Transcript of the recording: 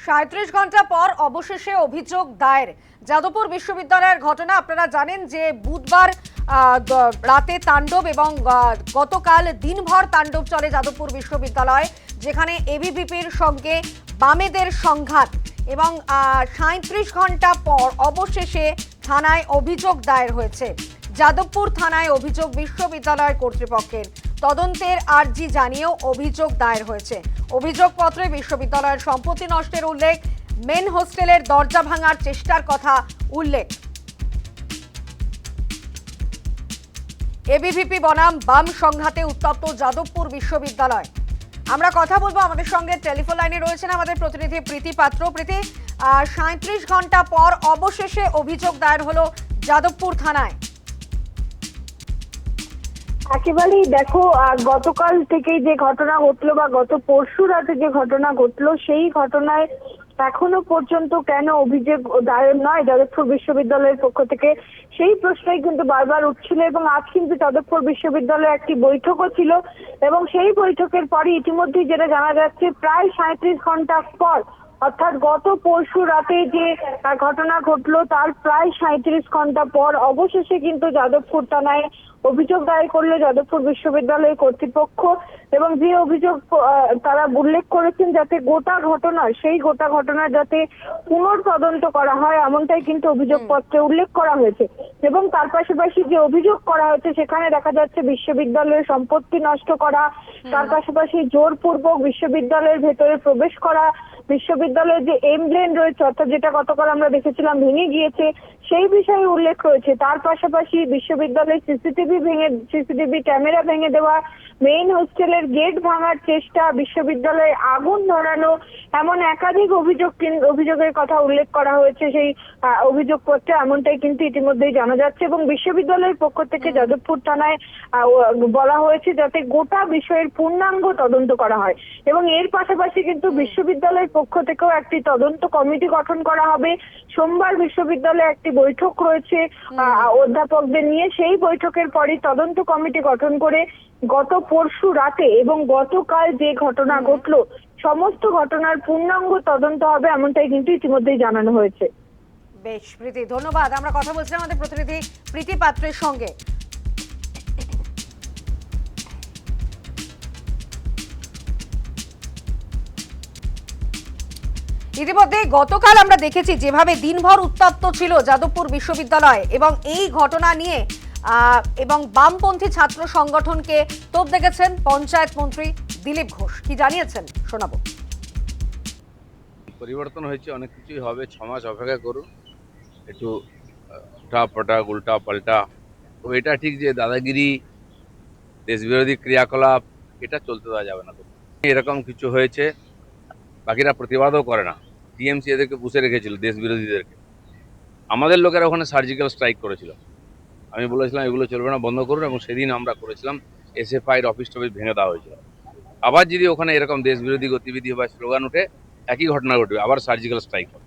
37 ঘন্টা পর অবশেষে অভিযোগ দায়ের। যাদবপুর বিশ্ববিদ্যালয়ের ঘটনা আপনারা জানেন যে বুধবার রাতে তাণ্ডব এবং গতকাল দিনভর তাণ্ডব চলে যাদবপুর বিশ্ববিদ্যালয়, যেখানে এবিভিপির সঙ্গে বামেদের সংঘাত এবং 37 ঘন্টা পর অবশেষে থানায় অভিযোগ দায়ের হয়েছে। যাদবপুর থানায় অভিযোগ বিশ্ববিদ্যালয় কর্তৃপক্ষের, তদন্তের আর্জি জানিয়েও অভিযোগ দায়ের হয়েছে। অভিযোগপত্রে বিশ্ববিদ্যালয়ের সম্পত্তি নষ্টের উল্লেখ, মেন হোস্টেলের দরজা ভাঙার চেষ্টার কথা উল্লেখ। এবিভিপি বনাম বাম সংঘাতে উত্তপ্ত যাদবপুর বিশ্ববিদ্যালয়। আমরা কথা বলবো, আমাদের সঙ্গে টেলিফোন লাইনে রয়েছেন আমাদের প্রতিনিধি প্রীতি পাত্র। প্রীতি, 37 ঘন্টা পর অবশেষে অভিযোগ দায়ের হলো যাদবপুর থানায়। একেবারেই দেখো, গতকাল থেকেই যে ঘটনা ঘটলো বা গত পরশু রাতে যে ঘটনা ঘটলো, সেই ঘটনায় এখনো পর্যন্ত কেন অভিযোগ দায়ের নয় যাদবপুর বিশ্ববিদ্যালয়ের পক্ষ থেকে, সেই প্রশ্নই কিন্তু বারবার উঠছিল। এবং আজ কিন্তু যাদবপুর বিশ্ববিদ্যালয়ে একটি বৈঠকও ছিল এবং সেই বৈঠকের পরে ইতিমধ্যেই যেটা জানা যাচ্ছে, প্রায় 37 ঘন্টা পর, অর্থাৎ গত পরশু রাতে যে ঘটনা ঘটলো তার প্রায় 37 ঘন্টা পর অবশেষে কিন্তু যাদবপুর থানায় অভিযোগ দায়ের করলো যাদবপুর বিশ্ববিদ্যালয় কর্তৃপক্ষ। এবং যে অভিযোগ তারা উল্লেখ করেছেন, যাতে গোটা ঘটনা যাতে পুনর্তদন্ত করা হয়, এমনটাই কিন্তু অভিযোগপত্রে উল্লেখ করা হয়েছে। এবং তার পাশাপাশি যে অভিযোগ করা হয়েছে সেখানে দেখা যাচ্ছে বিশ্ববিদ্যালয়ের সম্পত্তি নষ্ট করা, তার পাশাপাশি জোরপূর্বক বিশ্ববিদ্যালয়ের ভেতরে প্রবেশ করা, বিশ্ববিদ্যালয়ের যে এমব্লেন রয়েছে অর্থাৎ যেটা গতকাল আমরা দেখেছিলাম ভেঙে গিয়েছে, সেই বিষয়ে উল্লেখ রয়েছে। তার পাশাপাশি বিশ্ববিদ্যালয়ের সিসিটিভি ক্যামেরা ভেঙে দেওয়া, মেইন হোস্টেলের গেট ভাঙার চেষ্টা, বিশ্ববিদ্যালয়ে আগুন ধরানো, এমন একাধিক অভিযোগের কথা উল্লেখ করা হয়েছে সেই অভিযোগপত্রে, এমনটাই কিন্তু ইতিমধ্যেই জানা যাচ্ছে। এবং বিশ্ববিদ্যালয়ের পক্ষ থেকে যাদবপুর থানায় বলা হয়েছে যাতে গোটা বিষয়ের পূর্ণাঙ্গ তদন্ত করা হয়। এবং এর পাশাপাশি কিন্তু বিশ্ববিদ্যালয়ের পক্ষ থেকেও একটি তদন্ত কমিটি গঠন করা হবে। সোমবার বিশ্ববিদ্যালয়ে একটি বৈঠক রয়েছে অধ্যাপকদের নিয়ে, সেই বৈঠকের পরই তদন্ত কমিটি গঠন করে গত পরশু রাতে এবং গতকাল যে ঘটনা ঘটলো সমস্ত ঘটনার পূর্ণাঙ্গ তদন্ত হবে, এমনটাই কিন্তু ইতিমধ্যেই জানানো হয়েছে। বেশ প্রীতি, ধন্যবাদ। আমরা কথা বলছিলাম আমাদের প্রতিনিধি প্রীতি পাত্রের সঙ্গে। ইতিমধ্যে গতকাল আমরা দেখেছি যেভাবে দিনভর উত্তপ্ত ছিল যাদবপুর বিশ্ববিদ্যালয় এবং এই ঘটনা নিয়ে এবং বামপন্থী ছাত্র সংগঠনকে তোপ দেখেছেন পঞ্চায়েত মন্ত্রী দিলীপ ঘোষ। কি জানিয়েছেন শোনাবো। পরিবর্তন হয়েছে, অনেক কিছুই হবে, 6 মাস অপেক্ষা করুন, একটু উল্টা উল্টা পাল্টা। তো এটা ঠিক যে দাদাগিরি, দেশবিরোধী ক্রিয়াকলাপ এটা চলতে দেওয়া যাবে না। তো এরকম কিছু হয়েছে, বাকিরা প্রতিবাদও করে না। টিএমসি এদেরকে পুষে রেখেছিল, দেশ বিরোধীদেরকে। আমাদের লোকেরা ওখানে সার্জিক্যাল স্ট্রাইক করেছিল। আমি বলেছিলাম এগুলো চলবে না, বন্ধ করুন, এবং সেদিন আমরা করেছিলাম। এসএফআইয়ের অফিস টফিস ভেঙে দেওয়া হয়েছিল। আবার যদি ওখানে এরকম দেশ বিরোধী গতিবিধি বা স্লোগান উঠে, একই ঘটনা ঘটবে, আবার সার্জিক্যাল স্ট্রাইক হবে।